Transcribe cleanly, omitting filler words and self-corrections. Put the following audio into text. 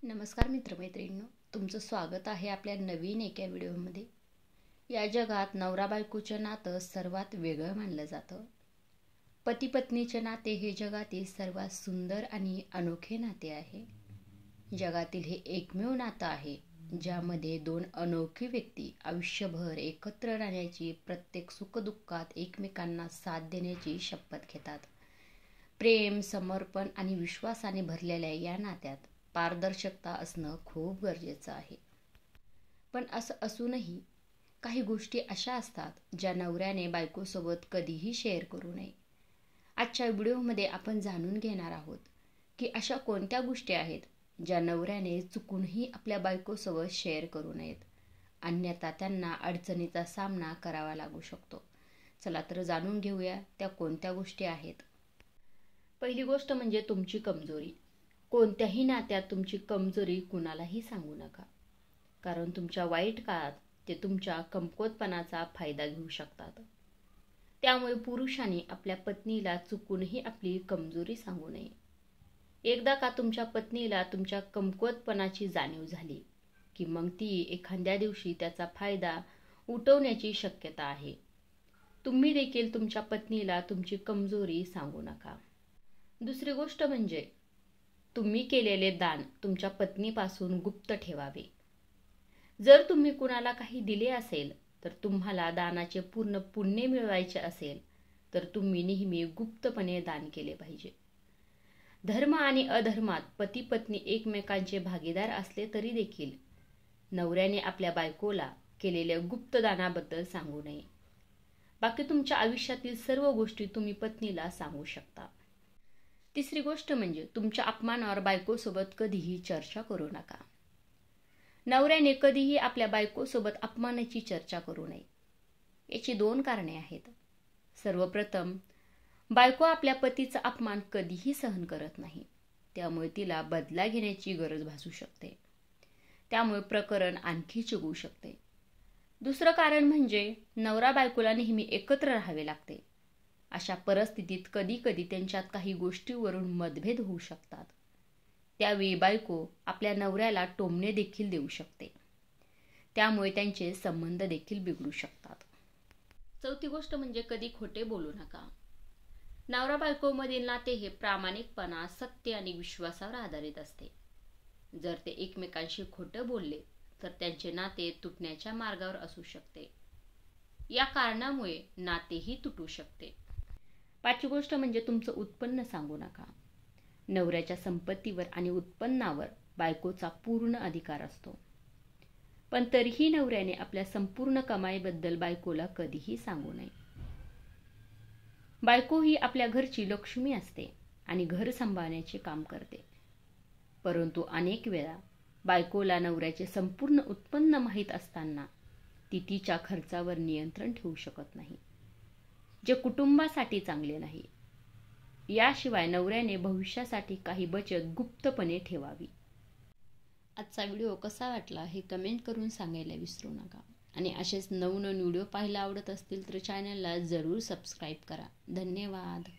नमस्कार मित्रमैत्रिणींनो, तुमचं स्वागत आहे आपल्या नवीन एका व्हिडिओमध्ये। या जगात नवरा बायकोचं नातं सर्वात वेगळं मानलं जातं। पती पत्नीचे नाते हे जगातील सर्वात सुंदर आणि अनोखे नाते आहे। जगातील हे एकमेव नातं आहे ज्यामध्ये दोन अनोखी व्यक्ती आयुष्यभर एकत्र राहण्याची, प्रत्येक सुखदुःखात एकमेकांना साथ देण्याची शपथ घेतात। प्रेम, समर्पण आणि विश्वासाने भरलेल्या या नात्यात पारदर्शकता असणं खूप गरजेचं आहे। पण असं असूनही काही गोष्टी अशा असतात ज्या नवऱ्याने बायकोसोबत कधीही शेअर करू नये। आजच्या व्हिडिओमध्ये आपण जाणून घेणार आहोत की अशा कोणत्या गोष्टी आहेत ज्या नवऱ्याने चुकूनही आपल्या बायकोसोबत शेअर करू नयेत, अन्यथा त्यांना अडचणीचा सामना करावा लागू शकतो। चला तर जाणून घेऊया त्या कोणत्या गोष्टी आहेत। पहिली गोष्ट म्हणजे तुमची कमजोरी। कोणत्याही नात्यात तुमची कमजोरी कुणालाही सांगू नका, कारण तुमच्या वाईट काळात ते तुमच्या कमकुवतपणाचा फायदा घेऊ शकतात। त्यामुळे पुरुषांनी आपल्या पत्नीला चुकूनही आपली कमजोरी सांगू नये। एकदा का तुमच्या पत्नीला तुमच्या कमकुवतपणाची जाणीव झाली की मग ती एखाद्या दिवशी त्याचा फायदा उठवण्याची शक्यता आहे। तुम्ही देखील तुमच्या पत्नीला तुमची कमजोरी सांगू नका। दुसरी गोष्ट म्हणजे तुम्ही केलेले दान तुमच्या पत्नीपासून गुप्त ठेवावे। जर तुम्ही कुणाला काही दिले असेल तर तुम्हाला दानाचे पूर्ण पुण्य मिळवायचे असेल तर तुम्ही नेहमी गुप्तपणे दान केले पाहिजे। धर्म आणि अधर्मात पती पत्नी एकमेकांचे भागीदार असले तरी देखील नवऱ्याने आपल्या बायकोला केलेल्या गुप्त दानाबद्दल सांगू नये। बाकी तुमच्या आयुष्यातील सर्व गोष्टी तुम्ही पत्नीला सांगू शकता। तिसरी गोष्ट म्हणजे तुमच्या अपमानावर बायकोसोबत कधीही चर्चा करू नका। नवऱ्याने कधीही आपल्या बायकोसोबत अपमानाची चर्चा करू नये। याची दोन कारणे आहेत। सर्वप्रथम, बायको आपल्या पतीचा अपमान कधीही सहन करत नाही, त्यामुळे तिला बदला घेण्याची गरज भासू शकते। त्यामुळे प्रकरण आणखी चिघळू शकते। दुसरं कारण म्हणजे नवरा बायकोला नेहमी एकत्र राहावे लागते। अशा परिस्थितीत कधी कधी त्यांच्यात काही गोष्टीवरून मतभेद होऊ शकतात। त्यावेळी बायको आपल्या नवऱ्याला टोमणे देखील देऊ शकते, त्यामुळे त्यांचे संबंध देखील बिघडू शकतात। चौथी गोष्ट म्हणजे कधी खोटे बोलू नका। नवरा बायकोमधील नाते हे प्रामाणिकपणा, सत्य आणि विश्वासावर आधारित असते। जर ते एकमेकांशी खोटं बोलले तर त्यांचे नाते तुटण्याच्या मार्गावर असू शकते। या कारणामुळे नातेही तुटू शकते। पाचवी गोष्ट म्हणजे तुमचं उत्पन्न सांगू नका। नवऱ्याच्या संपत्तीवर आणि उत्पन्नावर बायकोचा पूर्ण अधिकार असतो, पण तरीही नवऱ्याने आपल्या संपूर्ण कमाईबद्दल बायकोला कधीही सांगू नये। बायको ही आपल्या घरची लक्ष्मी असते आणि घर सांभाळण्याचे काम करते, परंतु अनेक वेळा बायकोला नवऱ्याचे संपूर्ण उत्पन्न माहीत असताना ती तिच्या खर्चावर नियंत्रण ठेवू शकत नाही, जे कुटुंबासाठी चांगले नाही। याशिवाय नवऱ्याने भविष्यासाठी काही बचत गुप्तपणे ठेवावी। आजचा व्हिडिओ कसा वाटला हे कमेंट करून सांगायला विसरू नका। आणि असेच नवनवीन व्हिडिओ पाहायला आवडत असतील तर चॅनलला जरूर सबस्क्राईब करा। धन्यवाद।